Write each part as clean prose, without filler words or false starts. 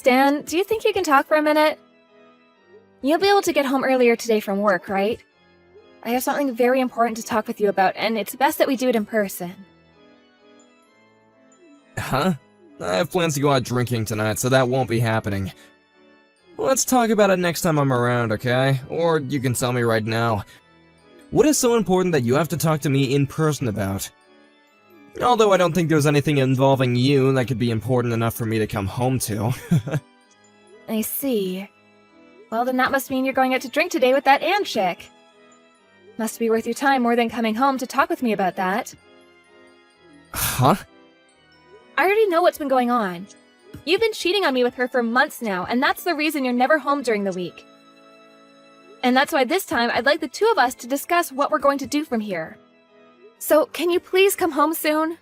Stan, do you think you can talk for a minute? You'll be able to get home earlier today from work, right? I have something very important to talk with you about, and it's best that we do it in person. Huh? I have plans to go out drinking tonight, so that won't be happening. Let's talk about it next time I'm around, okay? Or you can tell me right now. What is so important that you have to talk to me in person about? Although I don't think there's anything involving you that could be important enough for me to come home to. I see. Well, then that must mean you're going out to drink today with that Anne chick. Must be worth your time more than coming home to talk with me about that. Huh? I already know what's been going on. You've been cheating on me with her for months now, and that's the reason you're never home during the week. And that's why this time I'd like the two of us to discuss what we're going to do from here. So, can you please come home soon?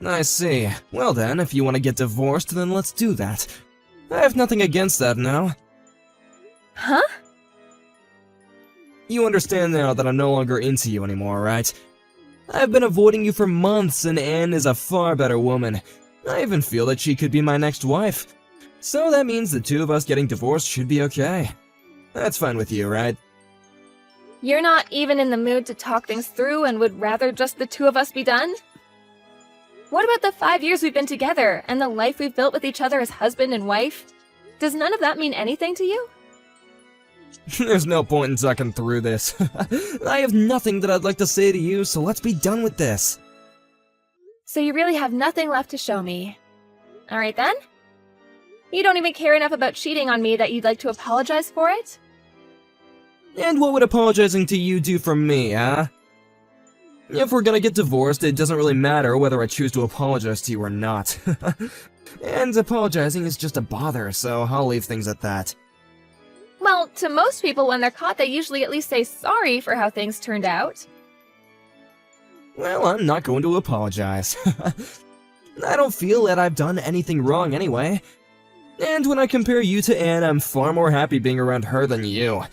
I see. Well then, if you want to get divorced, then let's do that. I have nothing against that now. Huh? You understand now that I'm no longer into you anymore, right? I've been avoiding you for months, and Anne is a far better woman. I even feel that she could be my next wife. So that means the two of us getting divorced should be okay. That's fine with you, right? You're not even in the mood to talk things through and would rather just the two of us be done? What about the 5 years we've been together, and the life we've built with each other as husband and wife? Does none of that mean anything to you? There's no point in talking through this. I have nothing that I'd like to say to you, so let's be done with this. So you really have nothing left to show me. Alright then? You don't even care enough about cheating on me that you'd like to apologize for it? And what would apologizing to you do for me, huh? If we're gonna get divorced, it doesn't really matter whether I choose to apologize to you or not. And apologizing is just a bother, so I'll leave things at that. Well, to most people when they're caught, they usually at least say sorry for how things turned out. Well, I'm not going to apologize. I don't feel that I've done anything wrong anyway. And when I compare you to Anne, I'm far more happy being around her than you.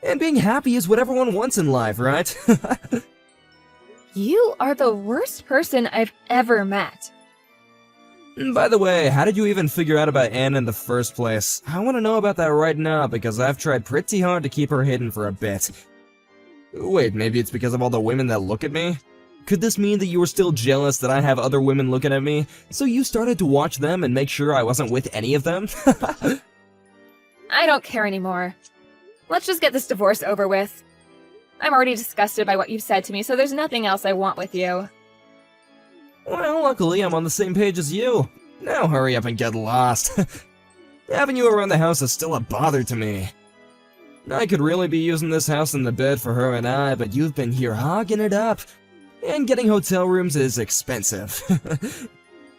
And being happy is what everyone wants in life, right? You are the worst person I've ever met. By the way, how did you even figure out about Anne in the first place? I want to know about that right now, because I've tried pretty hard to keep her hidden for a bit. Wait, maybe it's because of all the women that look at me? Could this mean that you were still jealous that I have other women looking at me, so you started to watch them and make sure I wasn't with any of them? I don't care anymore. Let's just get this divorce over with. I'm already disgusted by what you've said to me, so there's nothing else I want with you. Well, luckily I'm on the same page as you. Now hurry up and get lost. Having you around the house is still a bother to me. I could really be using this house in the bed for her and I, but you've been here hogging it up. And getting hotel rooms is expensive.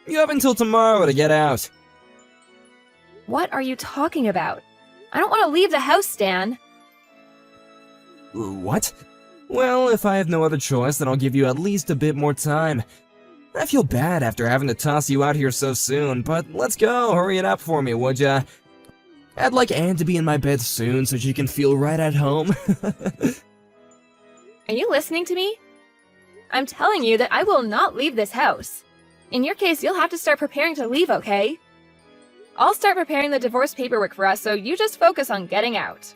You have until tomorrow to get out. What are you talking about? I don't want to leave the house, Stan. What? Well, if I have no other choice, then I'll give you at least a bit more time. I feel bad after having to toss you out here so soon, but let's go, hurry it up for me, would ya? I'd like Anne to be in my bed soon so she can feel right at home. Are you listening to me? I'm telling you that I will not leave this house. In your case, you'll have to start preparing to leave, okay? I'll start preparing the divorce paperwork for us, so you just focus on getting out.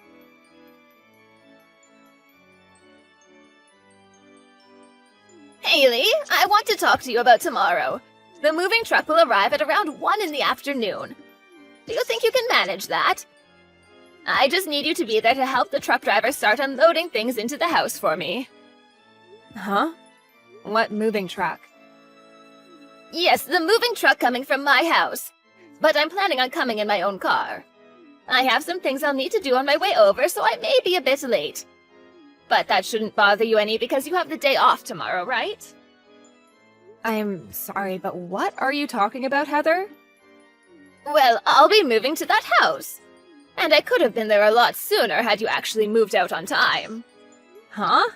Haley, I want to talk to you about tomorrow. The moving truck will arrive at around 1 in the afternoon. Do you think you can manage that? I just need you to be there to help the truck driver start unloading things into the house for me. Huh? What moving truck? Yes, the moving truck coming from my house. But I'm planning on coming in my own car. I have some things I'll need to do on my way over, so I may be a bit late. But that shouldn't bother you any because you have the day off tomorrow, right? I'm sorry, but what are you talking about, Heather? Well, I'll be moving to that house. And I could have been there a lot sooner had you actually moved out on time. Huh?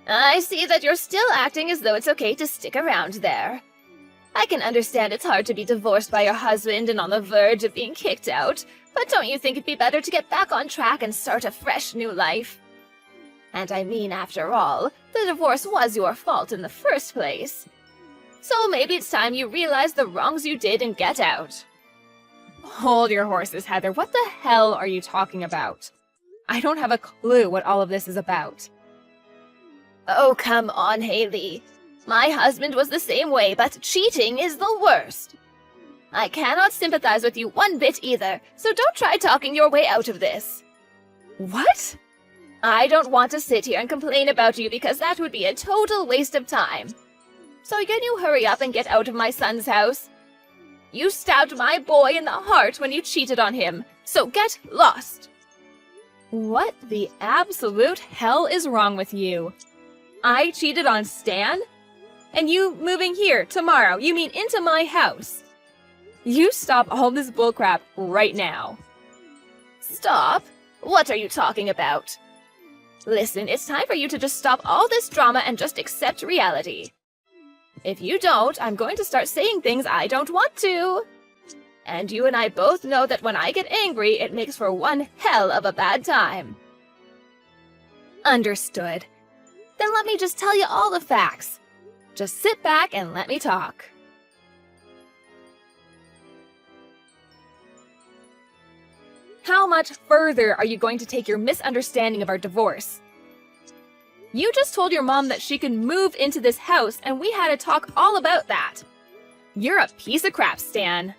I see that you're still acting as though it's okay to stick around there. I can understand it's hard to be divorced by your husband and on the verge of being kicked out, but don't you think it'd be better to get back on track and start a fresh new life? And I mean, after all, the divorce was your fault in the first place. So maybe it's time you realize the wrongs you did and get out. Hold your horses, Heather. What the hell are you talking about? I don't have a clue what all of this is about. Oh, come on, Haley. My husband was the same way, but cheating is the worst. I cannot sympathize with you one bit either, so don't try talking your way out of this. What? I don't want to sit here and complain about you because that would be a total waste of time. So can you hurry up and get out of my son's house? You stabbed my boy in the heart when you cheated on him, so get lost. What the absolute hell is wrong with you? I cheated on Stan? And you moving here tomorrow, you mean into my house? You stop all this bullcrap right now. Stop? What are you talking about? Listen, it's time for you to just stop all this drama and just accept reality. If you don't, I'm going to start saying things I don't want to. And you and I both know that when I get angry, it makes for one hell of a bad time. Understood. Then let me just tell you all the facts. Just sit back and let me talk. How much further are you going to take your misunderstanding of our divorce? You just told your mom that she can move into this house, and we had to talk all about that. You're a piece of crap, Stan.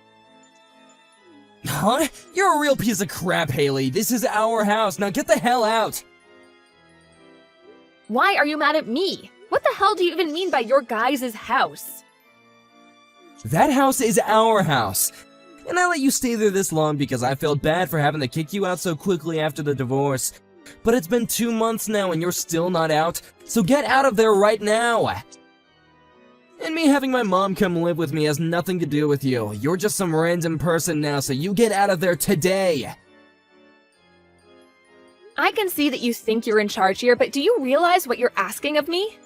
Huh? You're a real piece of crap, Haley. This is our house. Now get the hell out. Why are you mad at me? What the hell do you even mean by your guys' house? That house is our house. And I let you stay there this long because I felt bad for having to kick you out so quickly after the divorce. But it's been 2 months now and you're still not out, so get out of there right now! And me having my mom come live with me has nothing to do with you. You're just some random person now, so you get out of there today! I can see that you think you're in charge here, but do you realize what you're asking of me?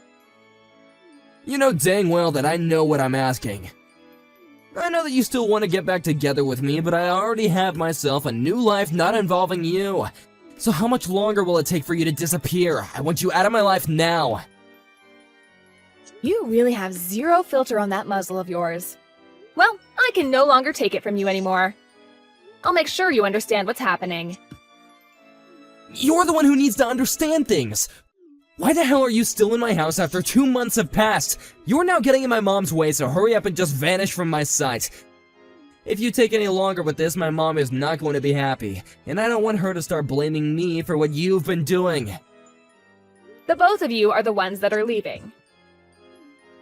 You know dang well that I know what I'm asking. I know that you still want to get back together with me, but I already have myself a new life not involving you. So how much longer will it take for you to disappear? I want you out of my life now. You really have zero filter on that muzzle of yours. Well, I can no longer take it from you anymore. I'll make sure you understand what's happening. You're the one who needs to understand things. Why the hell are you still in my house after 2 months have passed? You're now getting in my mom's way, so hurry up and just vanish from my sight. If you take any longer with this, my mom is not going to be happy, and I don't want her to start blaming me for what you've been doing. The both of you are the ones that are leaving.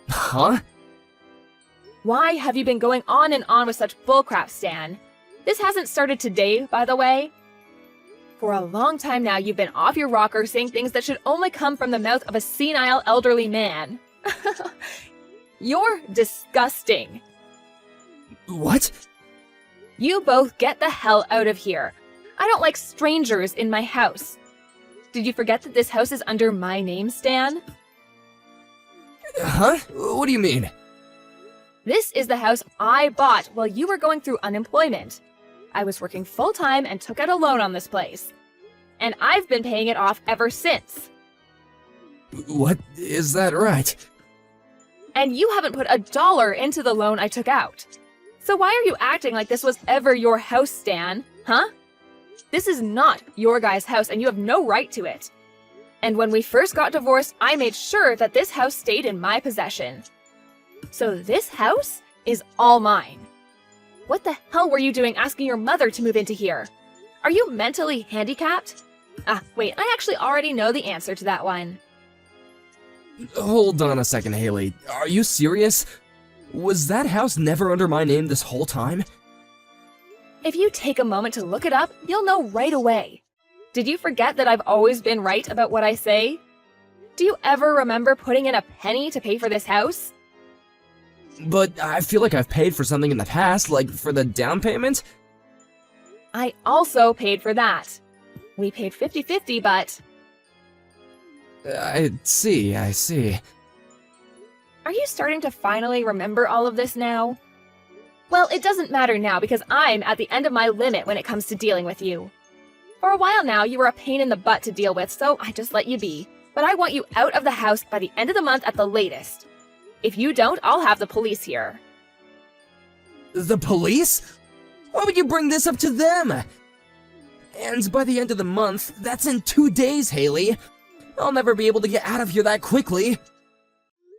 Huh? Why have you been going on and on with such bullcrap, Stan? This hasn't started today, by the way. For a long time now, you've been off your rocker saying things that should only come from the mouth of a senile elderly man. You're disgusting. What? You both get the hell out of here. I don't like strangers in my house. Did you forget that this house is under my name, Stan? Huh? What do you mean? This is the house I bought while you were going through unemployment. I was working full-time and took out a loan on this place. And I've been paying it off ever since. What? Is that right? And you haven't put $1 into the loan I took out. So why are you acting like this was ever your house, Stan? Huh? This is not your guy's house and you have no right to it. And when we first got divorced, I made sure that this house stayed in my possession. So this house is all mine. What the hell were you doing asking your mother to move into here? Are you mentally handicapped? Ah, wait, I actually already know the answer to that one. Hold on a second, Haley. Are you serious? Was that house never under my name this whole time? If you take a moment to look it up, you'll know right away. Did you forget that I've always been right about what I say? Do you ever remember putting in a penny to pay for this house? But I feel like I've paid for something in the past, like for the down payment? I also paid for that. We paid 50-50, but... I see. Are you starting to finally remember all of this now? Well, it doesn't matter now because I'm at the end of my limit when it comes to dealing with you. For a while now, you were a pain in the butt to deal with, so I just let you be. But I want you out of the house by the end of the month at the latest. If you don't, I'll have the police here. The police? Why would you bring this up to them? And by the end of the month, that's in 2 days, Haley. I'll never be able to get out of here that quickly.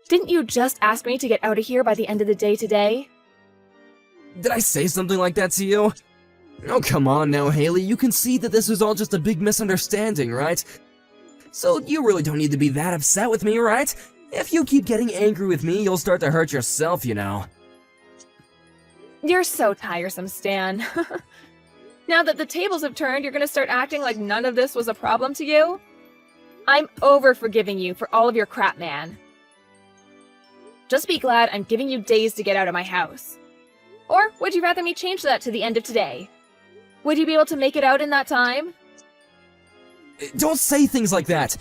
Didn't you just ask me to get out of here by the end of the day today? Did I say something like that to you? Oh, come on now, Haley. You can see that this was all just a big misunderstanding, right? So you really don't need to be that upset with me, right? If you keep getting angry with me, you'll start to hurt yourself, you know. You're so tiresome, Stan. Now that the tables have turned, you're gonna start acting like none of this was a problem to you? I'm over forgiving you for all of your crap, man. Just be glad I'm giving you days to get out of my house. Or would you rather me change that to the end of today? Would you be able to make it out in that time? Don't say things like that.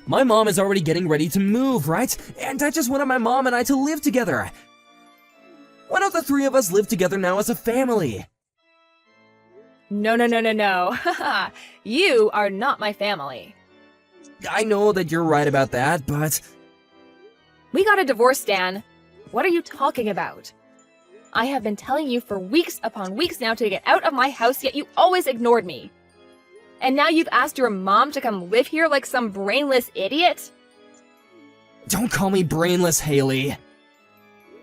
My mom is already getting ready to move, right? And I just wanted my mom and I to live together. Why don't the 3 of us live together now as a family? No, no, no, no, no. Haha, you are not my family. I know that you're right about that, but... We got a divorce, Stan. What are you talking about? I have been telling you for weeks upon weeks now to get out of my house, yet you always ignored me. And now you've asked your mom to come live here like some brainless idiot? Don't call me brainless, Haley.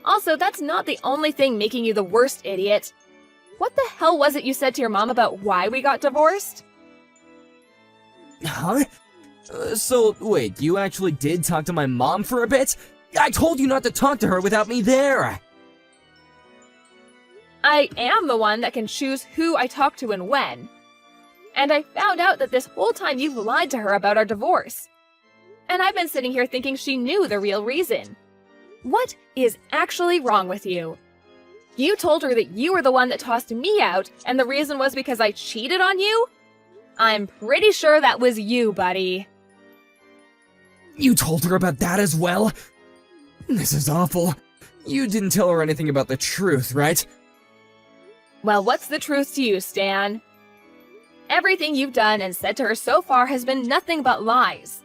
Also, that's not the only thing making you the worst idiot. What the hell was it you said to your mom about why we got divorced? Huh? So, wait, you actually did talk to my mom for a bit? I told you not to talk to her without me there! I am the one that can choose who I talk to and when. And I found out that this whole time you've lied to her about our divorce. And I've been sitting here thinking she knew the real reason. What is actually wrong with you? You told her that you were the one that tossed me out, and the reason was because I cheated on you? I'm pretty sure that was you, buddy. You told her about that as well? This is awful. You didn't tell her anything about the truth, right? Well, what's the truth to you, Stan? Everything you've done and said to her so far has been nothing but lies.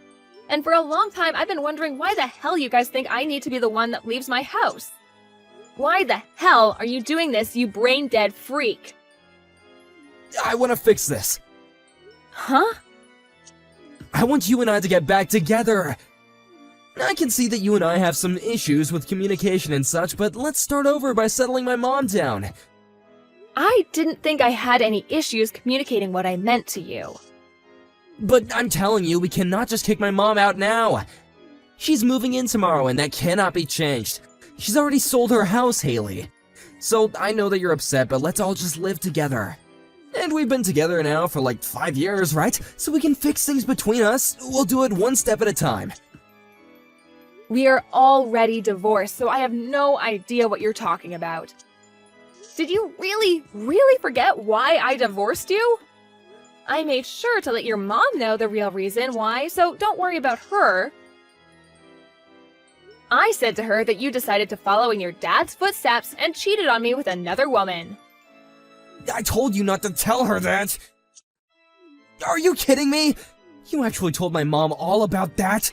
And for a long time, I've been wondering why the hell you guys think I need to be the one that leaves my house. Why the hell are you doing this, you brain-dead freak? I want to fix this. Huh? I want you and I to get back together. I can see that you and I have some issues with communication and such, but let's start over by settling my mom down. I didn't think I had any issues communicating what I meant to you. But I'm telling you, we cannot just kick my mom out now. She's moving in tomorrow and that cannot be changed. She's already sold her house, Haley. So I know that you're upset, but let's all just live together. And we've been together now for like 5 years, right? So we can fix things between us. We'll do it one step at a time. We are already divorced, so I have no idea what you're talking about. Did you really forget why I divorced you? I made sure to let your mom know the real reason why, so don't worry about her. I said to her that you decided to follow in your dad's footsteps and cheated on me with another woman. I told you not to tell her that. Are you kidding me? You actually told my mom all about that?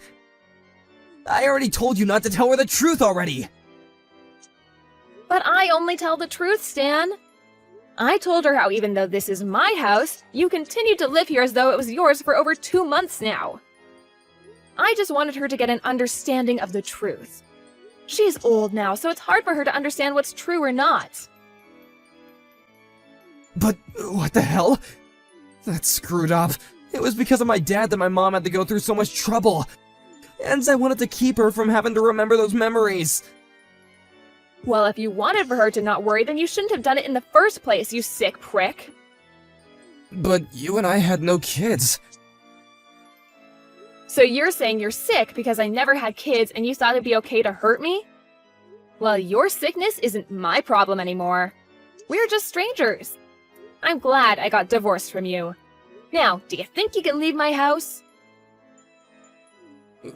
I already told you not to tell her the truth already. But I only tell the truth, Stan. I told her how even though this is my house, you continued to live here as though it was yours for over 2 months now. I just wanted her to get an understanding of the truth. She's old now, so it's hard for her to understand what's true or not. But what the hell? That's screwed up. It was because of my dad that my mom had to go through so much trouble. And I wanted to keep her from having to remember those memories. Well, if you wanted for her to not worry, then you shouldn't have done it in the first place, you sick prick. But you and I had no kids. So you're saying you're sick because I never had kids and you thought it'd be okay to hurt me? Well, your sickness isn't my problem anymore. We're just strangers. I'm glad I got divorced from you. Now, do you think you can leave my house?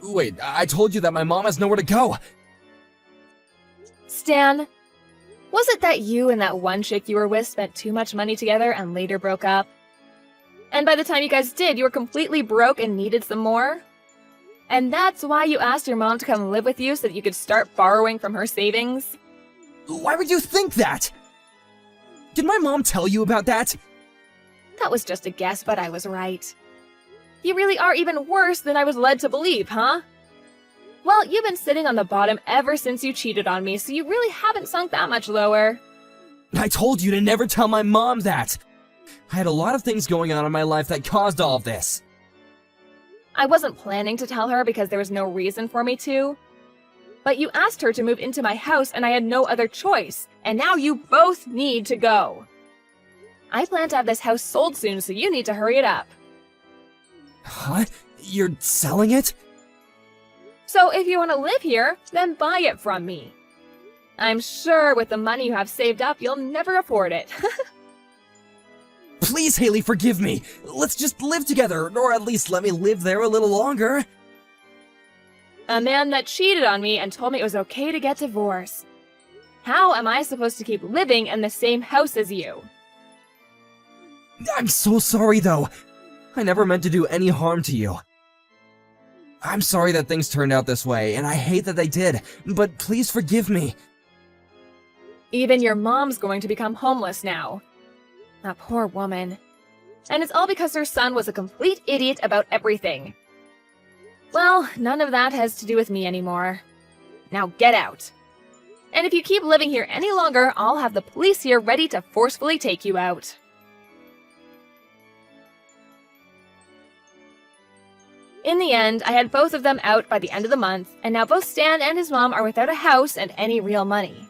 Wait, I told you that my mom has nowhere to go. Stan, was it that you and that one chick you were with spent too much money together and later broke up? And by the time you guys did, you were completely broke and needed some more? And that's why you asked your mom to come live with you so that you could start borrowing from her savings? Why would you think that? Did my mom tell you about that? That was just a guess, but I was right. You really are even worse than I was led to believe, huh? Well, you've been sitting on the bottom ever since you cheated on me, so you really haven't sunk that much lower. I told you to never tell my mom that. I had a lot of things going on in my life that caused all of this. I wasn't planning to tell her because there was no reason for me to. But you asked her to move into my house and I had no other choice, and now you both need to go. I plan to have this house sold soon, so you need to hurry it up. Huh? You're selling it? So if you want to live here, then buy it from me. I'm sure with the money you have saved up, you'll never afford it. Please, Haley, forgive me. Let's just live together, or at least let me live there a little longer. A man that cheated on me and told me it was okay to get divorced. How am I supposed to keep living in the same house as you? I'm so sorry, though. I never meant to do any harm to you. I'm sorry that things turned out this way, and I hate that they did, but please forgive me. Even your mom's going to become homeless now. That poor woman. And it's all because her son was a complete idiot about everything. Well, none of that has to do with me anymore. Now get out. And if you keep living here any longer, I'll have the police here ready to forcefully take you out. In the end, I had both of them out by the end of the month, and now both Stan and his mom are without a house and any real money.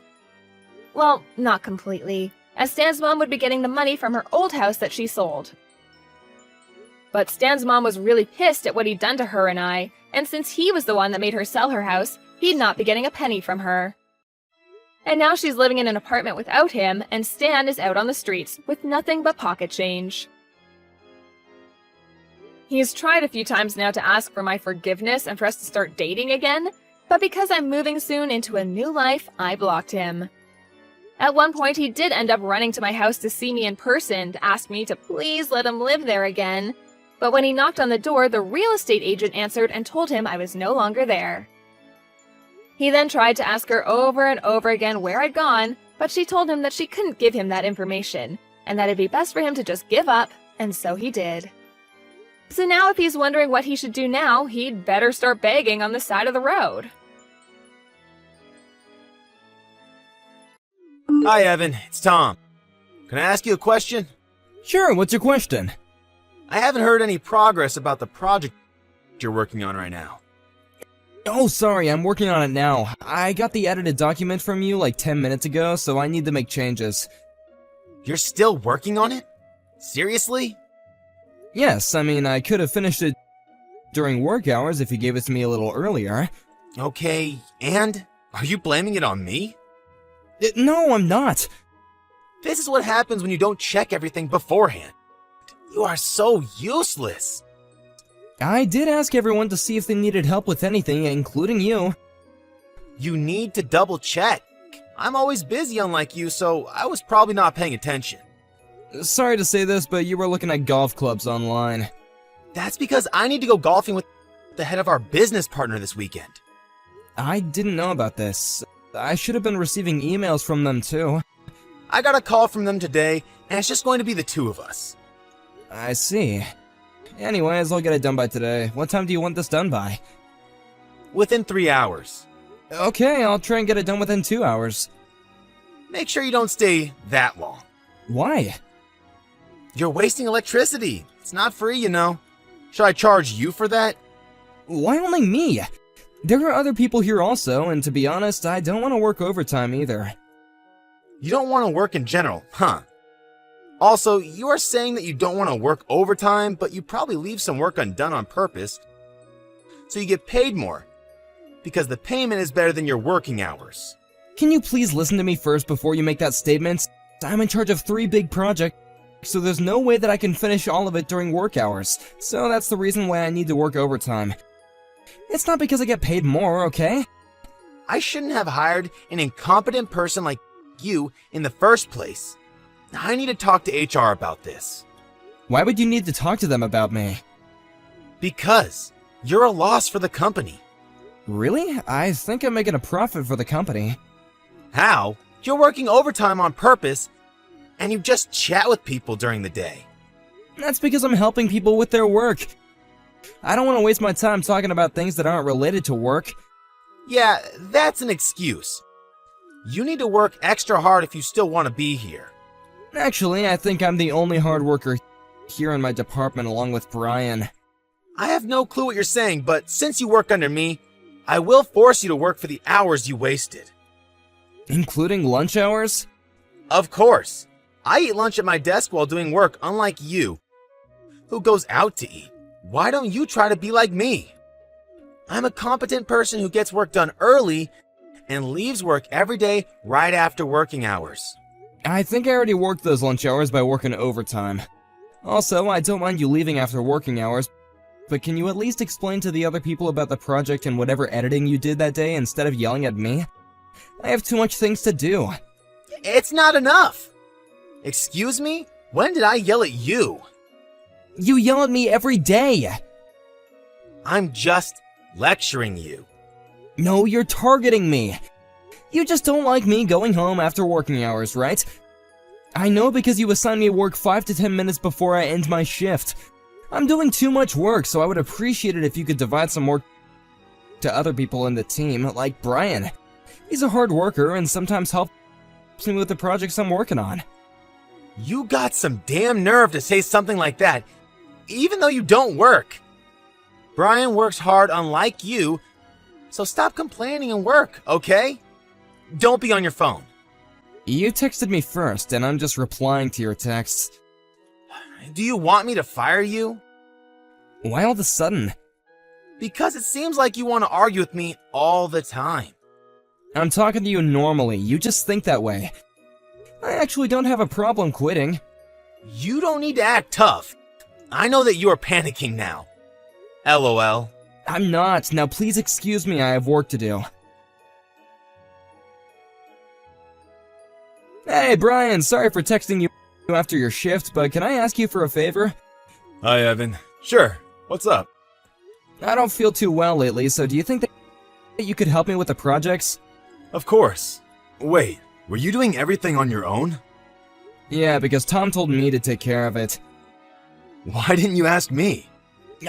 Well, not completely, as Stan's mom would be getting the money from her old house that she sold. But Stan's mom was really pissed at what he'd done to her and I, and since he was the one that made her sell her house, he'd not be getting a penny from her. And now she's living in an apartment without him, and Stan is out on the streets with nothing but pocket change. He's tried a few times now to ask for my forgiveness and for us to start dating again, but because I'm moving soon into a new life, I blocked him. At one point, he did end up running to my house to see me in person to ask me to please let him live there again, but when he knocked on the door, the real estate agent answered and told him I was no longer there. He then tried to ask her over and over again where I'd gone, but she told him that she couldn't give him that information, and that it'd be best for him to just give up, and so he did. So now if he's wondering what he should do now, he'd better start begging on the side of the road. Hi, Evan. It's Tom. Can I ask you a question? Sure, what's your question? I haven't heard any progress about the project you're working on right now. Oh, sorry, I'm working on it now. I got the edited document from you like 10 minutes ago, so I need to make changes. You're still working on it? Seriously? Yes, I mean, I could have finished it during work hours if you gave it to me a little earlier. Okay, and? Are you blaming it on me? No, I'm not. This is what happens when you don't check everything beforehand. You are so useless. I did ask everyone to see if they needed help with anything, including you. You need to double check. I'm always busy unlike you, so I was probably not paying attention. Sorry to say this, but you were looking at golf clubs online. That's because I need to go golfing with the head of our business partner this weekend. I didn't know about this. I should have been receiving emails from them too. I got a call from them today, and it's just going to be the two of us. I see. Anyways, I'll get it done by today. What time do you want this done by? Within 3 hours. Okay, I'll try and get it done within 2 hours. Make sure you don't stay that long. Why? You're wasting electricity. It's not free, you know. Should I charge you for that? Why only me? There are other people here also, and to be honest, I don't want to work overtime either. You don't want to work in general, huh? Also, you are saying that you don't want to work overtime, but you probably leave some work undone on purpose, so you get paid more, because the payment is better than your working hours. Can you please listen to me first before you make that statement? I'm in charge of 3 big projects, so there's no way that I can finish all of it during work hours, so that's the reason why I need to work overtime. It's not because I get paid more, okay? I shouldn't have hired an incompetent person like you in the first place. I need to talk to HR about this. Why would you need to talk to them about me? Because you're a loss for the company. Really? I think I'm making a profit for the company. How? You're working overtime on purpose, and you just chat with people during the day. That's because I'm helping people with their work. I don't want to waste my time talking about things that aren't related to work. Yeah, that's an excuse. You need to work extra hard if you still want to be here. Actually, I think I'm the only hard worker here in my department along with Brian. I have no clue what you're saying, but since you work under me, I will force you to work for the hours you wasted. Including lunch hours? Of course. I eat lunch at my desk while doing work, unlike you, who goes out to eat. Why don't you try to be like me? I'm a competent person who gets work done early and leaves work every day right after working hours. I think I already worked those lunch hours by working overtime. Also, I don't mind you leaving after working hours, but can you at least explain to the other people about the project and whatever editing you did that day instead of yelling at me? I have too much things to do. It's not enough. Excuse me? When did I yell at you? You yell at me every day! I'm just lecturing you. No, you're targeting me. You just don't like me going home after working hours, right? I know because you assign me work 5 to 10 minutes before I end my shift. I'm doing too much work, so I would appreciate it if you could divide some work to other people in the team, like Brian. He's a hard worker and sometimes helps me with the projects I'm working on. You got some damn nerve to say something like that, even though you don't work. Brian works hard unlike you, so stop complaining and work, okay? Don't be on your phone. You texted me first, and I'm just replying to your texts. Do you want me to fire you? Why all of a sudden? Because it seems like you want to argue with me all the time. I'm talking to you normally, you just think that way. I actually don't have a problem quitting. You don't need to act tough. I know that you are panicking now. LOL. I'm not. Now please excuse me, I have work to do. Hey, Brian, sorry for texting you after your shift, but can I ask you for a favor? Hi, Evan. Sure. What's up? I don't feel too well lately, so do you think that you could help me with the projects? Of course. Wait, were you doing everything on your own? Yeah, because Tom told me to take care of it. Why didn't you ask me?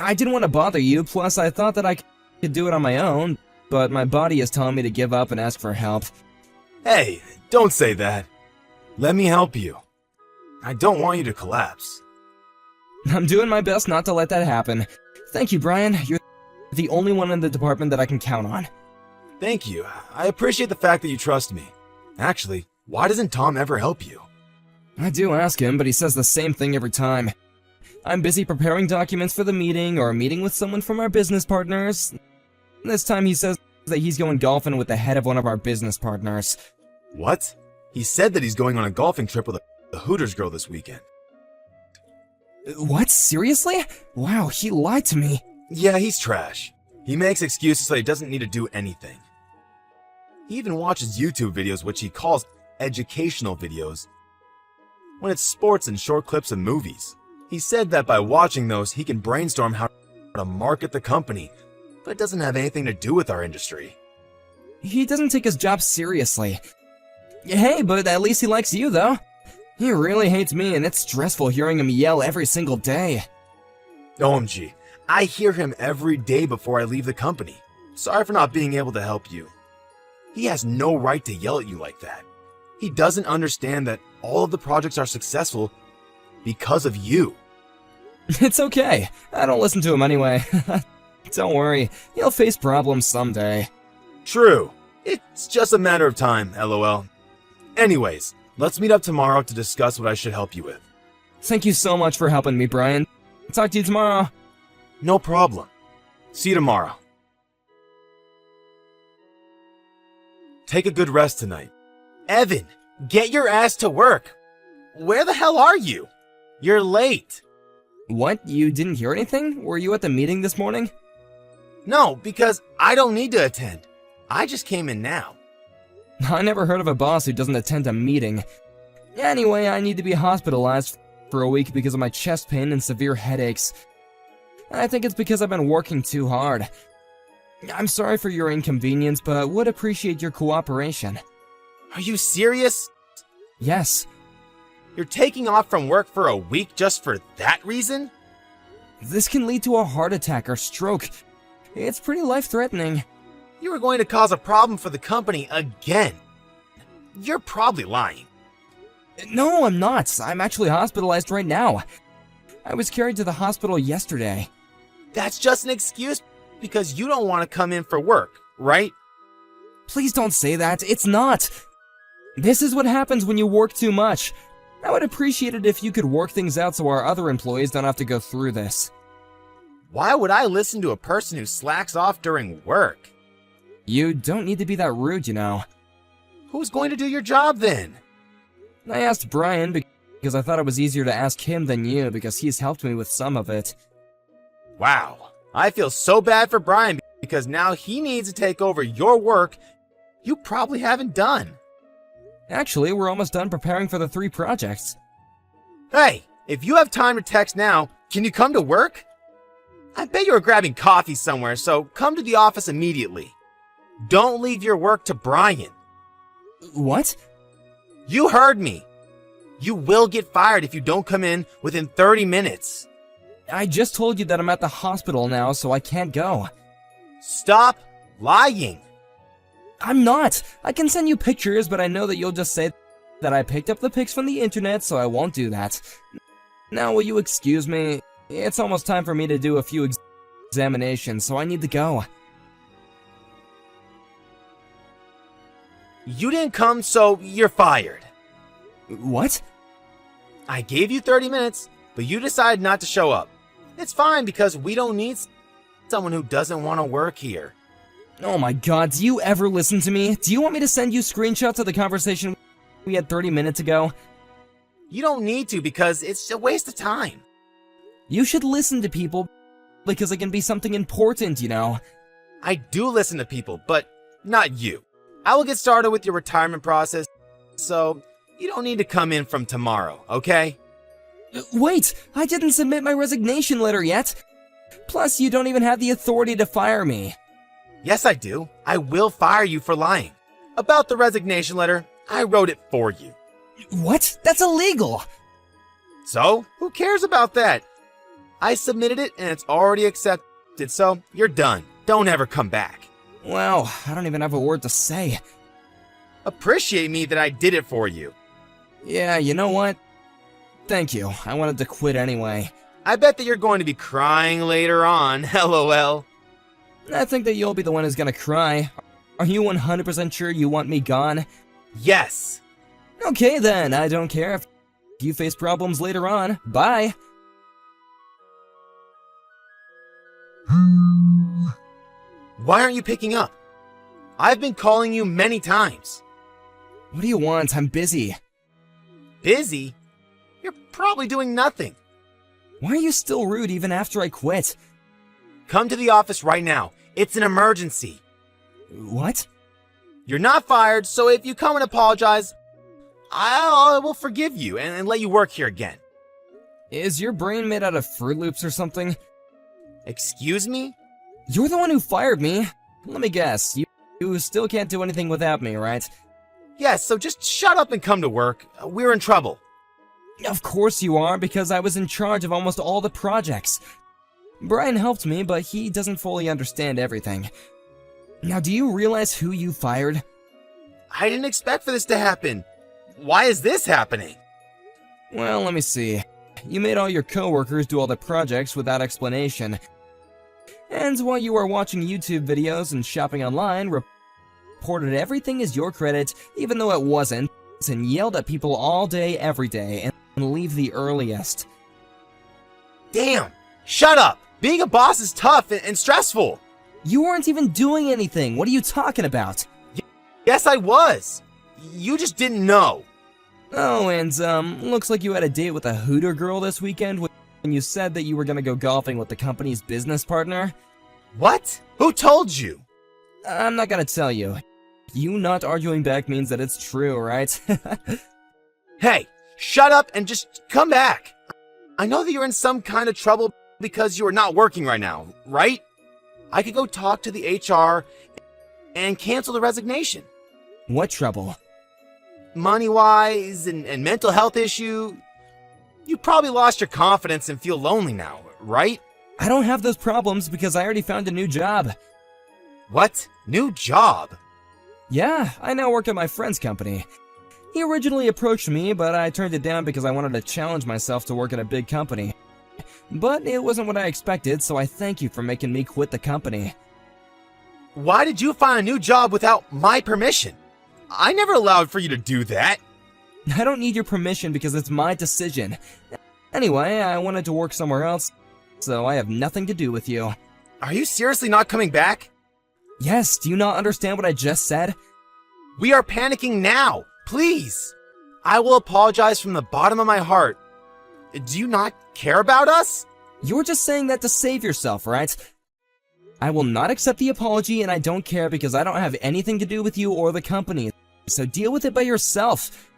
I didn't want to bother you, plus I thought that I could do it on my own, but my body is telling me to give up and ask for help. Hey, don't say that. Let me help you. I don't want you to collapse. I'm doing my best not to let that happen. Thank you, Brian. You're the only one in the department that I can count on. Thank you. I appreciate the fact that you trust me. Actually, why doesn't Tom ever help you? I do ask him, but he says the same thing every time. I'm busy preparing documents for the meeting or meeting with someone from our business partners. This time he says that he's going golfing with the head of one of our business partners. What? He said that he's going on a golfing trip with a Hooters girl this weekend. What? Seriously? Wow, he lied to me. Yeah, he's trash. He makes excuses so he doesn't need to do anything. He even watches YouTube videos which he calls educational videos, when it's sports and short clips of movies. He said that by watching those, he can brainstorm how to market the company, but it doesn't have anything to do with our industry. He doesn't take his job seriously. Hey, but at least he likes you, though. He really hates me, and it's stressful hearing him yell every single day. OMG, I hear him every day before I leave the company. Sorry for not being able to help you. He has no right to yell at you like that. He doesn't understand that all of the projects are successful because of you. It's okay. I don't listen to him anyway. Don't worry, he'll face problems someday. True. It's just a matter of time, LOL. Anyways, let's meet up tomorrow to discuss what I should help you with. Thank you so much for helping me, Brian. Talk to you tomorrow. No problem. See you tomorrow. Take a good rest tonight. Evan, get your ass to work. Where the hell are you? You're late. What? You didn't hear anything? Were you at the meeting this morning? No, because I don't need to attend. I just came in now. I never heard of a boss who doesn't attend a meeting. Anyway, I need to be hospitalized for a week because of my chest pain and severe headaches. I think it's because I've been working too hard. I'm sorry for your inconvenience, but would appreciate your cooperation. Are you serious? Yes. You're taking off from work for a week just for that reason? This can lead to a heart attack or stroke. It's pretty life-threatening. You were going to cause a problem for the company again. You're probably lying. No, I'm not. I'm actually hospitalized right now. I was carried to the hospital yesterday. That's just an excuse because you don't want to come in for work, right? Please don't say that. It's not. This is what happens when you work too much. I would appreciate it if you could work things out so our other employees don't have to go through this. Why would I listen to a person who slacks off during work? You don't need to be that rude, you know. Who's going to do your job then? I asked Brian because I thought it was easier to ask him than you because he's helped me with some of it. Wow, I feel so bad for Brian because now he needs to take over your work you probably haven't done. Actually, we're almost done preparing for the 3 projects. Hey, if you have time to text now, can you come to work? I bet you were grabbing coffee somewhere, so come to the office immediately. Don't leave your work to Brian. What? You heard me. You will get fired if you don't come in within 30 minutes. I just told you that I'm at the hospital now, so I can't go. Stop lying. I'm not! I can send you pictures, but I know that you'll just say that I picked up the pics from the internet, so I won't do that. Now, will you excuse me? It's almost time for me to do a few examinations, so I need to go. You didn't come, so you're fired. What? I gave you 30 minutes, but you decided not to show up. It's fine because we don't need someone who doesn't want to work here. Oh my god, do you ever listen to me? Do you want me to send you screenshots of the conversation we had 30 minutes ago? You don't need to because it's a waste of time. You should listen to people because it can be something important, you know. I do listen to people, but not you. I will get started with your retirement process, so you don't need to come in from tomorrow, okay? Wait, I didn't submit my resignation letter yet. Plus, you don't even have the authority to fire me. Yes, I do. I will fire you for lying. About the resignation letter, I wrote it for you. What? That's illegal! So, who cares about that? I submitted it and it's already accepted, so you're done. Don't ever come back. Wow, I don't even have a word to say. Appreciate me that I did it for you. Yeah, you know what? Thank you. I wanted to quit anyway. I bet that you're going to be crying later on, lol. I think that you'll be the one who's gonna cry. Are you 100% sure you want me gone? Yes. Okay then, I don't care if you face problems later on. Bye! Why aren't you picking up? I've been calling you many times. What do you want? I'm busy. Busy? You're probably doing nothing. Why are you still rude even after I quit? Come to the office right now. It's an emergency. What? You're not fired, so if you come and apologize, I will forgive you and let you work here again. Is your brain made out of Fruit Loops or something? Excuse me? You're the one who fired me. Let me guess, you still can't do anything without me, right? Yes, so just shut up and come to work. We're in trouble. Of course you are, because I was in charge of almost all the projects. Brian helped me, but he doesn't fully understand everything. Now, do you realize who you fired? I didn't expect for this to happen. Why is this happening? Well, let me see. You made all your coworkers do all the projects without explanation. And while you were watching YouTube videos and shopping online, reported everything as your credit, even though it wasn't, and yelled at people all day, every day, and leave the earliest. Damn! Shut up! Being a boss is tough and stressful. You weren't even doing anything. What are you talking about? Yes, I was. You just didn't know. Oh, and, looks like you had a date with a Hooter girl this weekend when you said that you were gonna go golfing with the company's business partner. What? Who told you? I'm not gonna tell you. You not arguing back means that it's true, right? Hey, shut up and just come back. I know that you're in some kind of trouble because you are not working right now, right? I could go talk to the HR and cancel the resignation. What trouble? money-wise and mental health issue. You probably lost your confidence and feel lonely now, right? I don't have those problems because I already found a new job. What? New job? Yeah, I now work at my friend's company. He originally approached me, but I turned it down because I wanted to challenge myself to work at a big company. But it wasn't what I expected, so I thank you for making me quit the company. Why did you find a new job without my permission? I never allowed for you to do that. I don't need your permission because it's my decision. Anyway, I wanted to work somewhere else, so I have nothing to do with you. Are you seriously not coming back? Yes, do you not understand what I just said? We are panicking now. Please. I will apologize from the bottom of my heart. Do you not care about us? You're just saying that to save yourself, right? I will not accept the apology, and I don't care because I don't have anything to do with you or the company, so deal with it by yourself.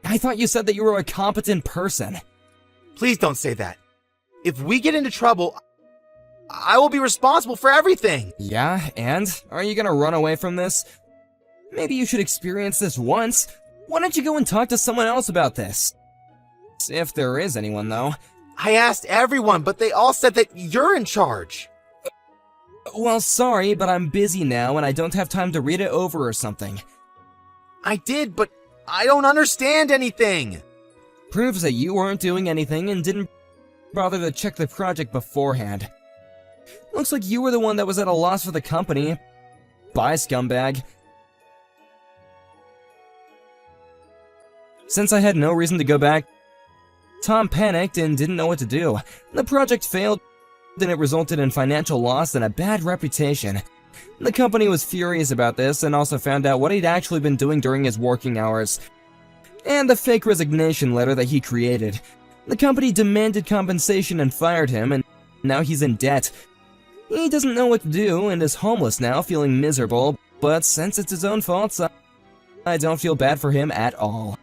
I thought you said that you were a competent person. Please don't say that. If we get into trouble, I will be responsible for everything. Yeah, and? Are you gonna run away from this? Maybe you should experience this once. Why don't you go and talk to someone else about this? If there is anyone, though. I asked everyone, but they all said that you're in charge. Well, sorry, but I'm busy now and I don't have time to read it over or something. I did, but I don't understand anything. Proves that you weren't doing anything and didn't bother to check the project beforehand. Looks like you were the one that was at a loss for the company. Bye, scumbag. Since I had no reason to go back, Tom panicked and didn't know what to do. The project failed, and it resulted in financial loss and a bad reputation. The company was furious about this and also found out what he'd actually been doing during his working hours, and the fake resignation letter that he created. The company demanded compensation and fired him, and now he's in debt. He doesn't know what to do and is homeless now, feeling miserable, but since it's his own fault, I don't feel bad for him at all.